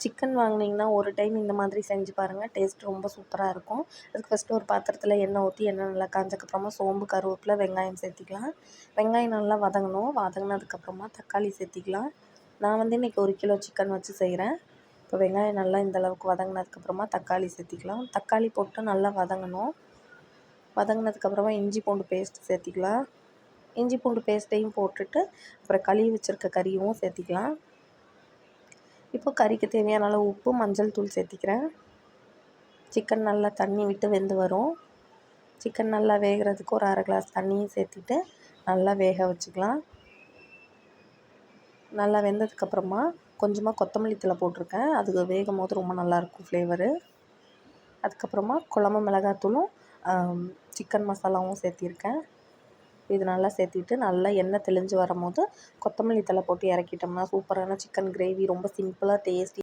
Chicken வாங்கினீங்கன்னா ஒரு time இந்த மாதிரி செஞ்சு பாருங்கள், டேஸ்ட் ரொம்ப சூப்பராக இருக்கும். அதுக்கு ஃபஸ்ட்டு ஒரு பாத்திரத்தில் எண்ணெய் ஊற்றி எண்ணெய் நல்லா காஞ்சதுக்கப்புறமா சோம்பு, கருவேப்பிலை, வெங்காயம் சேர்த்திக்கலாம். வெங்காயம் நல்லா வதங்கணும். வதங்கினதுக்கப்புறமா தக்காளி சேர்த்திக்கலாம். நான் வந்து இன்றைக்கி 1 கிலோ சிக்கன் வச்சு செய்கிறேன். இப்போ வெங்காயம் நல்லா இந்த அளவுக்கு வதங்கினதுக்கப்புறமா தக்காளி சேர்த்திக்கலாம். தக்காளி போட்டு நல்லா வதங்கணும். வதங்கினதுக்கப்புறமா இஞ்சி பூண்டு பேஸ்ட்டு சேர்த்திக்கலாம். இஞ்சி பூண்டு பேஸ்ட்டையும் போட்டுட்டு அப்புறம் கழுவி வச்சுருக்க கறியும் சேர்த்திக்கலாம். இப்போ கறிக்கு தேவையான அளவு உப்பு, மஞ்சள் தூள் சேர்த்திக்கிறேன். சிக்கன் நல்லா தண்ணி விட்டு வெந்து வரும். சிக்கன் நல்லா வேகிறதுக்கு ஒரு 1/2 கிளாஸ் தண்ணியும் சேர்த்திட்டு நல்லா வேக வச்சுக்கலாம். நல்லா வெந்ததுக்கப்புறமா கொஞ்சமாக கொத்தமல்லி தழை போட்டிருக்கேன். அது வேகும் போது ரொம்ப நல்லாயிருக்கும் ஃப்ளேவரு. அதுக்கப்புறமா குழம்பு மிளகாத்தூளும் சிக்கன் மசாலாவும் சேர்த்திருக்கேன். இது நல்லா சேர்த்திட்டு நல்லா எண்ணெய் தெளிஞ்சு வரும்போது கொத்தமல்லி தழை போட்டு இறக்கிட்டோம்னா சூப்பரான சிக்கன் கிரேவி ரொம்ப சிம்பிளாக டேஸ்டி